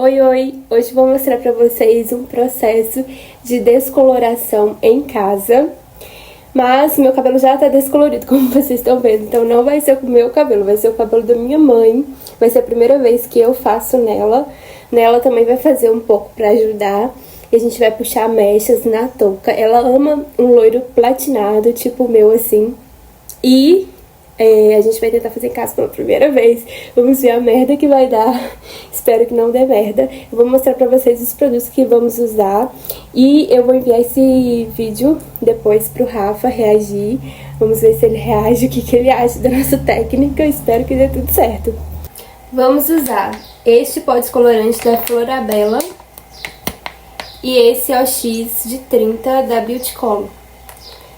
Oi, oi! Hoje vou mostrar pra vocês um processo de descoloração em casa. Mas meu cabelo já tá descolorido, como vocês estão vendo. Então não vai ser o meu cabelo, vai ser o cabelo da minha mãe. Vai ser a primeira vez que eu faço nela. Nela também vai fazer um pouco pra ajudar. E a gente vai puxar mechas na touca. Ela ama um loiro platinado, tipo o meu assim. E a gente vai tentar fazer em casa pela primeira vez. Vamos ver a merda que vai dar. Espero que não dê merda. Eu vou mostrar pra vocês os produtos que vamos usar. E eu vou enviar esse vídeo depois pro Rafa reagir. Vamos ver se ele reage, o que ele acha da nossa técnica. Espero que dê tudo certo. Vamos usar este pó descolorante da Florabella e esse OX de 30 da Beauty Color.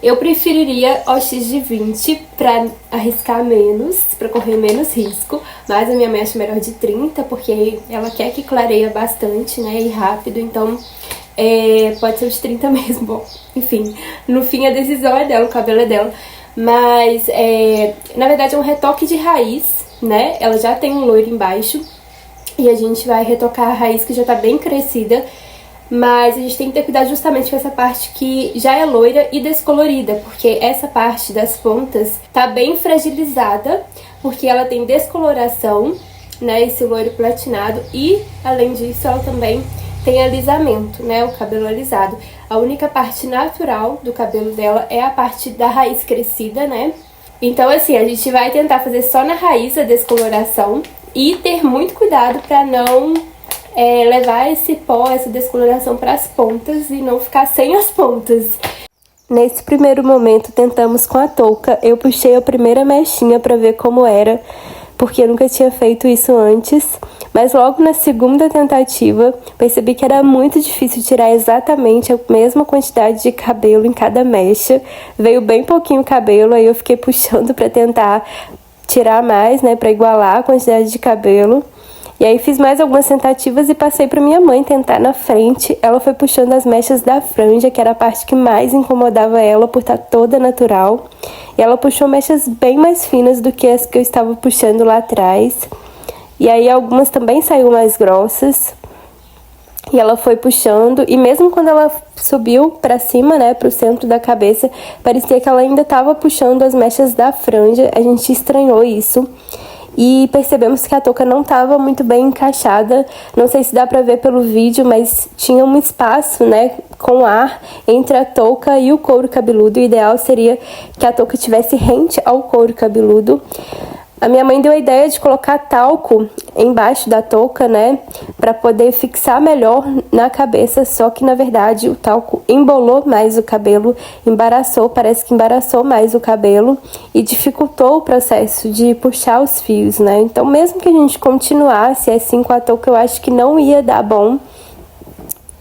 Eu preferiria OX de 20 pra arriscar menos, pra correr menos risco, mas a minha mãe acha melhor de 30, porque ela quer que clareia bastante, né, e rápido, então pode ser de 30 mesmo. Bom, enfim, no fim a decisão é dela, o cabelo é dela, mas na verdade é um retoque de raiz, né, ela já tem um loiro embaixo, e a gente vai retocar a raiz que já tá bem crescida. Mas a gente tem que ter cuidado justamente com essa parte que já é loira e descolorida, porque essa parte das pontas tá bem fragilizada, porque ela tem descoloração, né, esse loiro platinado, e além disso ela também tem alisamento, né, o cabelo alisado. A única parte natural do cabelo dela é a parte da raiz crescida, né. Então assim, a gente vai tentar fazer só na raiz a descoloração e ter muito cuidado pra não levar esse pó, essa descoloração para as pontas e não ficar sem as pontas. Nesse primeiro momento, tentamos com a touca. Eu puxei a primeira mechinha para ver como era, porque eu nunca tinha feito isso antes. Mas logo na segunda tentativa, percebi que era muito difícil tirar exatamente a mesma quantidade de cabelo em cada mecha. Veio bem pouquinho cabelo, aí eu fiquei puxando para tentar tirar mais, né, para igualar a quantidade de cabelo. E aí fiz mais algumas tentativas e passei para minha mãe tentar na frente. Ela foi puxando as mechas da franja, que era a parte que mais incomodava ela por estar toda natural. E ela puxou mechas bem mais finas do que as que eu estava puxando lá atrás. E aí algumas também saíram mais grossas. E ela foi puxando, e mesmo quando ela subiu pra cima, né, pro centro da cabeça, parecia que ela ainda estava puxando as mechas da franja. A gente estranhou isso. E percebemos que a touca não estava muito bem encaixada. Não sei se dá pra ver pelo vídeo, mas tinha um espaço, né, com ar entre a touca e o couro cabeludo. O ideal seria que a touca tivesse rente ao couro cabeludo. A minha mãe deu a ideia de colocar talco embaixo da touca, né, para poder fixar melhor na cabeça, só que na verdade o talco embolou mais o cabelo, parece que embaraçou mais o cabelo e dificultou o processo de puxar os fios, né. Então mesmo que a gente continuasse assim com a touca, eu acho que não ia dar bom.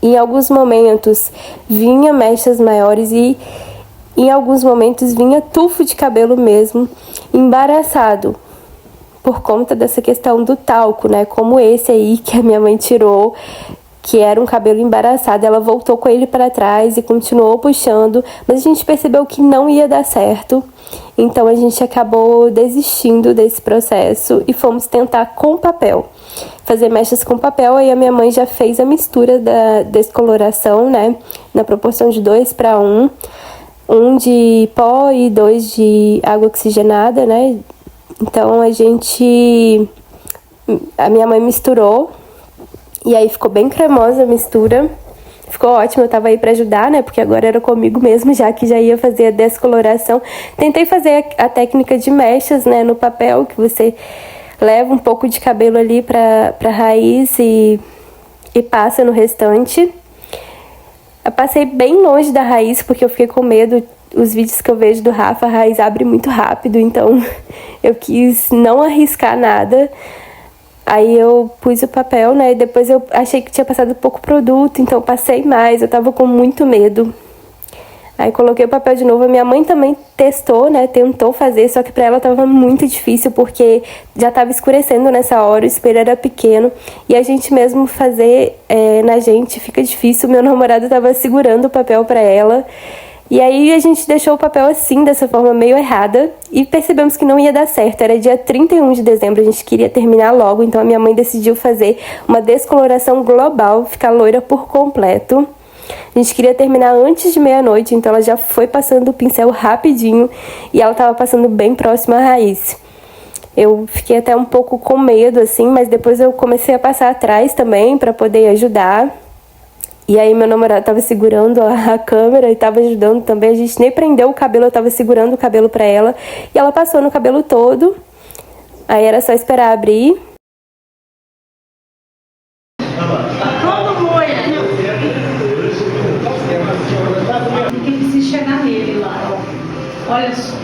Em alguns momentos vinha mechas maiores e em alguns momentos vinha tufo de cabelo mesmo, embaraçado, por conta dessa questão do talco, né? Como esse aí que a minha mãe tirou, que era um cabelo embaraçado, ela voltou com ele para trás e continuou puxando, mas a gente percebeu que não ia dar certo, então a gente acabou desistindo desse processo e fomos tentar com papel. Fazer mechas com papel, aí a minha mãe já fez a mistura da descoloração, né? Na proporção de 2:1. Um de pó e 2 de água oxigenada, né? Então a minha mãe misturou e aí ficou bem cremosa a mistura. Ficou ótimo, eu tava aí pra ajudar, né? Porque agora era comigo mesmo, já que já ia fazer a descoloração. Tentei fazer a técnica de mechas, né, no papel, que você leva um pouco de cabelo ali pra raiz e passa no restante. Eu passei bem longe da raiz, porque eu fiquei com medo. Os vídeos que eu vejo do Rafa, a raiz abre muito rápido, então eu quis não arriscar nada. Aí eu pus o papel, né, e depois eu achei que tinha passado pouco produto, então eu passei mais, eu tava com muito medo. Aí coloquei o papel de novo, a minha mãe também testou, né, tentou fazer, só que pra ela tava muito difícil, porque já tava escurecendo nessa hora, o espelho era pequeno, e a gente mesmo fazer na gente fica difícil. Meu namorado tava segurando o papel pra ela, E aí a gente deixou o papel assim, dessa forma meio errada, e percebemos que não ia dar certo. Era dia 31 de dezembro, a gente queria terminar logo, então a minha mãe decidiu fazer uma descoloração global, ficar loira por completo. A gente queria terminar antes de meia-noite, então ela já foi passando o pincel rapidinho e ela tava passando bem próximo à raiz. Eu fiquei até um pouco com medo, assim, mas depois eu comecei a passar atrás também para poder ajudar. E aí meu namorado tava segurando a câmera e tava ajudando também. A gente nem prendeu o cabelo, eu tava segurando o cabelo pra ela. E ela passou no cabelo todo. Aí era só esperar abrir. Todo loiro. Tem que se chegar nele lá, ó. Olha só.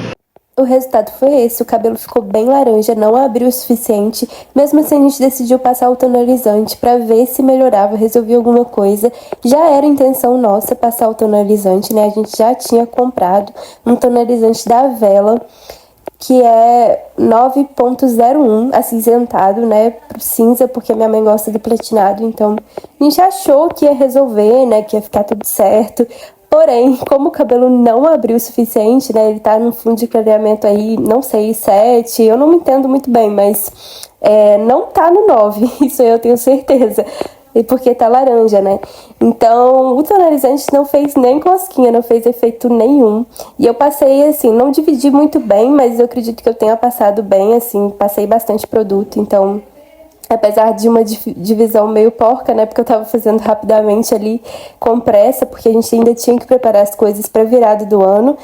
O resultado foi esse, o cabelo ficou bem laranja, não abriu o suficiente. Mesmo assim, a gente decidiu passar o tonalizante pra ver se melhorava, resolvia alguma coisa. Já era intenção nossa passar o tonalizante, né? A gente já tinha comprado um tonalizante da Vela, que é 9.01, acinzentado, né, pro cinza, porque minha mãe gosta do platinado, então a gente achou que ia resolver, né, que ia ficar tudo certo. Porém, como o cabelo não abriu o suficiente, né, ele tá num fundo de clareamento aí, não sei, 7, eu não me entendo muito bem, mas não tá no 9, isso eu tenho certeza. E porque tá laranja, né? Então, o tonalizante não fez nem cosquinha, não fez efeito nenhum. E eu passei, assim, não dividi muito bem, mas eu acredito que eu tenha passado bem, assim, passei bastante produto. Então, apesar de uma divisão meio porca, né? Porque eu tava fazendo rapidamente ali, com pressa, porque a gente ainda tinha que preparar as coisas pra virada do ano.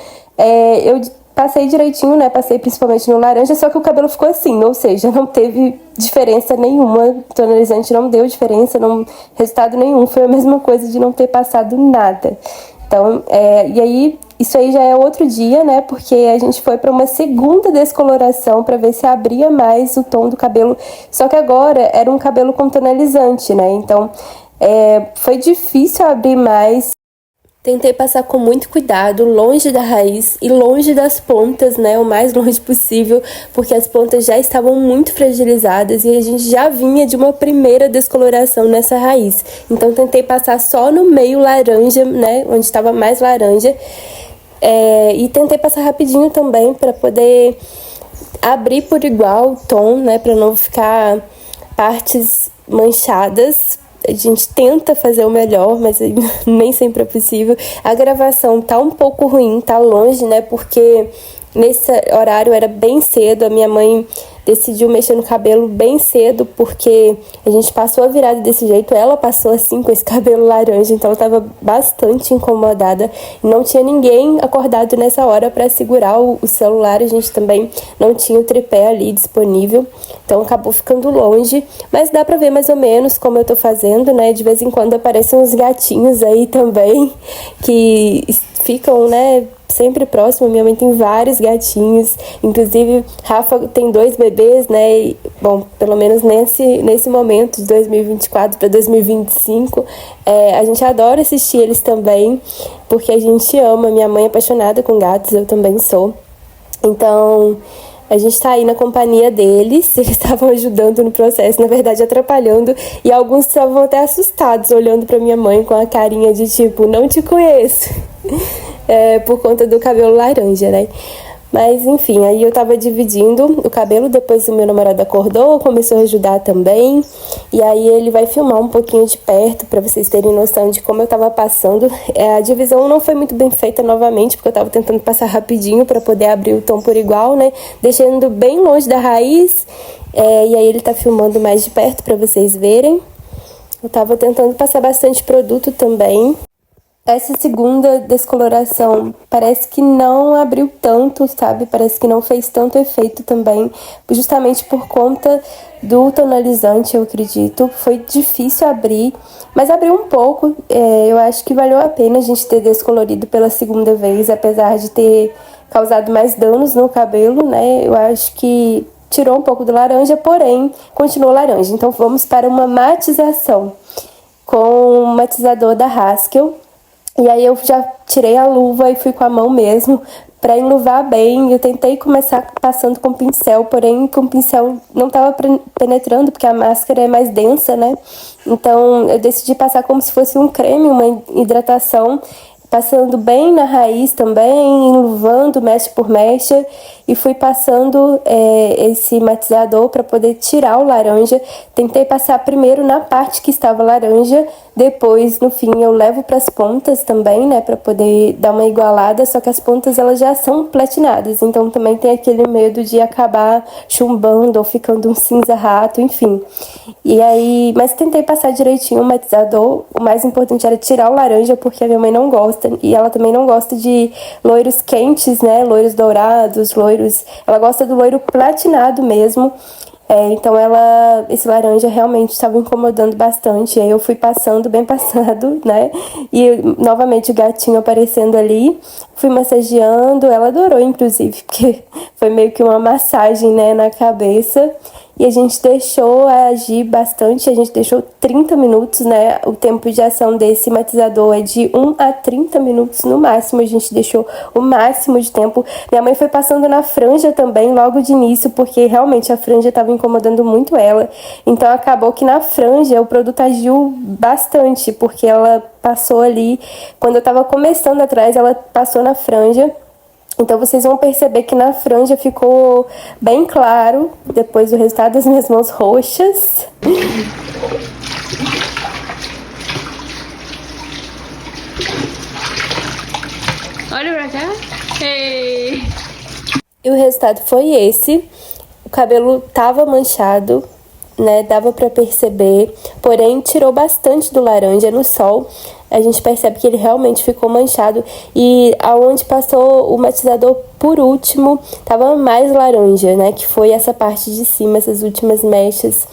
Eu passei direitinho, né? Passei principalmente no laranja, só que o cabelo ficou assim, ou seja, não teve diferença nenhuma. O tonalizante não deu diferença, não, resultado nenhum. Foi a mesma coisa de não ter passado nada. Então, e aí, isso aí já é outro dia, né? Porque a gente foi para uma segunda descoloração para ver se abria mais o tom do cabelo. Só que agora era um cabelo com tonalizante, né? Então, foi difícil abrir mais. Tentei passar com muito cuidado, longe da raiz e longe das pontas, né, o mais longe possível, porque as pontas já estavam muito fragilizadas e a gente já vinha de uma primeira descoloração nessa raiz. Então tentei passar só no meio laranja, né, onde estava mais laranja, e tentei passar rapidinho também para poder abrir por igual o tom, né, para não ficar partes manchadas. A gente tenta fazer o melhor, mas nem sempre é possível. A gravação tá um pouco ruim, tá longe, né? Porque nesse horário era bem cedo, a minha mãe decidiu mexer no cabelo bem cedo, porque a gente passou a virada desse jeito, ela passou assim com esse cabelo laranja, então ela estava bastante incomodada. Não tinha ninguém acordado nessa hora para segurar o celular, a gente também não tinha o tripé ali disponível, então acabou ficando longe, mas dá pra ver mais ou menos como eu tô fazendo, né? De vez em quando aparecem uns gatinhos aí também, que ficam, né, sempre próximo. Minha mãe tem vários gatinhos, inclusive Rafa tem 2 bebês, né, e, bom, pelo menos nesse momento de 2024 para 2025, a gente adora assistir eles também, porque a gente ama. Minha mãe é apaixonada com gatos, eu também sou, então a gente tá aí na companhia deles, eles estavam ajudando no processo, na verdade atrapalhando, e alguns estavam até assustados, olhando pra minha mãe com a carinha de tipo, não te conheço, por conta do cabelo laranja, né? Mas enfim, aí eu tava dividindo o cabelo, depois o meu namorado acordou, começou a ajudar também, e aí ele vai filmar um pouquinho de perto pra vocês terem noção de como eu tava passando. A divisão não foi muito bem feita novamente, porque eu tava tentando passar rapidinho pra poder abrir o tom por igual, né, deixando bem longe da raiz, e aí ele tá filmando mais de perto pra vocês verem. Eu tava tentando passar bastante produto também. Essa segunda descoloração parece que não abriu tanto, sabe? Parece que não fez tanto efeito também, justamente por conta do tonalizante, eu acredito. Foi difícil abrir, mas abriu um pouco. Eu acho que valeu a pena a gente ter descolorido pela segunda vez, apesar de ter causado mais danos no cabelo, né? Eu acho que tirou um pouco do laranja, porém continuou laranja. Então vamos para uma matização com o matizador da Haskell. E aí eu já tirei a luva e fui com a mão mesmo para enluvar bem. Eu tentei começar passando com pincel, porém com o pincel não estava penetrando, porque a máscara é mais densa, né? Então eu decidi passar como se fosse um creme, uma hidratação, passando bem na raiz também, enluvando mecha por mecha, e fui passando esse matizador para poder tirar o laranja. Tentei passar primeiro na parte que estava laranja, depois no fim eu levo para as pontas também, né, para poder dar uma igualada, só que as pontas elas já são platinadas, então também tem aquele medo de acabar chumbando ou ficando um cinza rato, enfim. E aí, mas tentei passar direitinho o matizador. O mais importante era tirar o laranja, porque a minha mãe não gosta, e ela também não gosta de loiros quentes, né, loiros dourados, loiros, ela gosta do loiro platinado mesmo. Então esse laranja realmente estava incomodando bastante. Aí eu fui passando, bem passado, né? E novamente o gatinho aparecendo ali. Fui massageando, ela adorou, inclusive, porque foi meio que uma massagem, né, na cabeça. E a gente deixou agir bastante, a gente deixou 30 minutos, né? O tempo de ação desse matizador é de 1 a 30 minutos no máximo, a gente deixou o máximo de tempo. Minha mãe foi passando na franja também, logo de início, porque realmente a franja estava incomodando muito ela. Então acabou que na franja o produto agiu bastante, porque ela passou ali, quando eu estava começando atrás, ela passou na franja. Então vocês vão perceber que na franja ficou bem claro, depois do resultado das minhas mãos roxas. Olha pra cá. Ei. E o resultado foi esse. O cabelo tava manchado, né? Dava pra perceber, porém tirou bastante do laranja no sol. A gente percebe que ele realmente ficou manchado, e aonde passou o matizador por último, tava mais laranja, né? Que foi essa parte de cima, essas últimas mechas,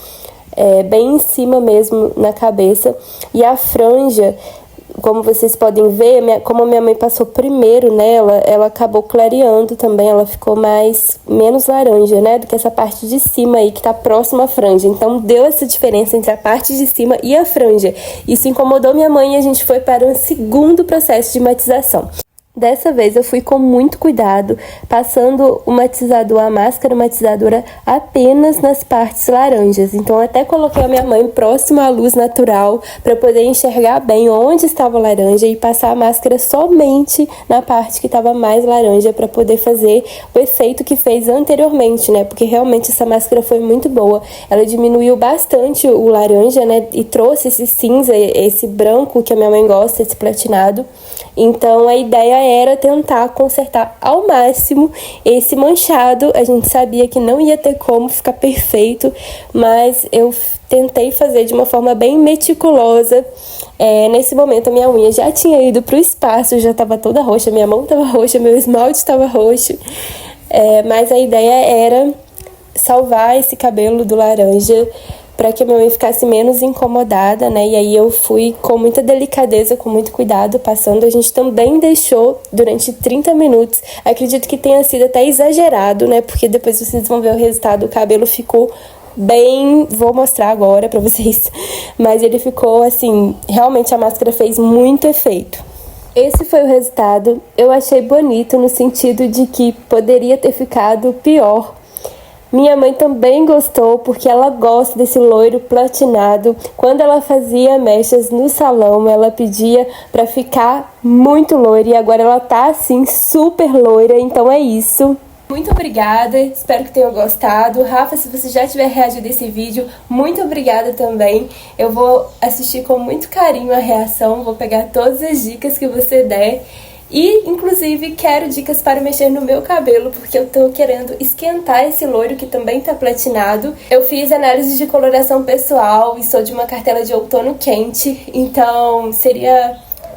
bem em cima mesmo na cabeça. E a franja, como vocês podem ver, como minha mãe passou primeiro nela, ela acabou clareando também, ela ficou menos laranja, né, do que essa parte de cima aí, que tá próxima à franja. Então, deu essa diferença entre a parte de cima e a franja. Isso incomodou minha mãe e a gente foi para um segundo processo de matização. Dessa vez eu fui com muito cuidado, passando o matizador, a máscara matizadora, apenas nas partes laranjas. Então eu até coloquei a minha mãe próximo à luz natural para poder enxergar bem onde estava a laranja e passar a máscara somente na parte que estava mais laranja, para poder fazer o efeito que fez anteriormente, né? Porque realmente essa máscara foi muito boa. Ela diminuiu bastante o laranja, né? E trouxe esse cinza, esse branco que a minha mãe gosta, esse platinado. Então a ideia era tentar consertar ao máximo esse manchado. A gente sabia que não ia ter como ficar perfeito, mas eu tentei fazer de uma forma bem meticulosa. Nesse momento a minha unha já tinha ido pro espaço, já estava toda roxa, minha mão estava roxa, meu esmalte estava roxo, mas a ideia era salvar esse cabelo do laranja para que a minha mãe ficasse menos incomodada, né? E aí eu fui com muita delicadeza, com muito cuidado, passando. A gente também deixou durante 30 minutos. Acredito que tenha sido até exagerado, né? Porque depois vocês vão ver o resultado. O cabelo ficou bem... Vou mostrar agora pra vocês. Mas ele ficou, assim... Realmente a máscara fez muito efeito. Esse foi o resultado. Eu achei bonito no sentido de que poderia ter ficado pior. Minha mãe também gostou, porque ela gosta desse loiro platinado. Quando ela fazia mechas no salão, ela pedia pra ficar muito loira, e agora ela tá assim, super loira, então é isso. Muito obrigada, espero que tenham gostado. Rafa, se você já tiver reagido a esse vídeo, muito obrigada também. Eu vou assistir com muito carinho a reação, vou pegar todas as dicas que você der. E, inclusive, quero dicas para mexer no meu cabelo, porque eu tô querendo esquentar esse loiro que também tá platinado. Eu fiz análise de coloração pessoal e sou de uma cartela de outono quente, então seria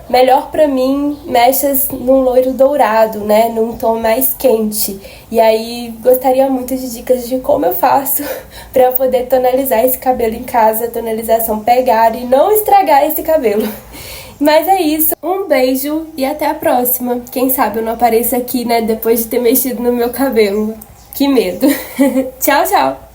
melhor pra mim mechas num loiro dourado, né, num tom mais quente. E aí, gostaria muito de dicas de como eu faço pra poder tonalizar esse cabelo em casa, a tonalização pegar e não estragar esse cabelo. Mas é isso, um beijo e até a próxima. Quem sabe eu não apareço aqui, né, depois de ter mexido no meu cabelo. Que medo. Tchau, tchau!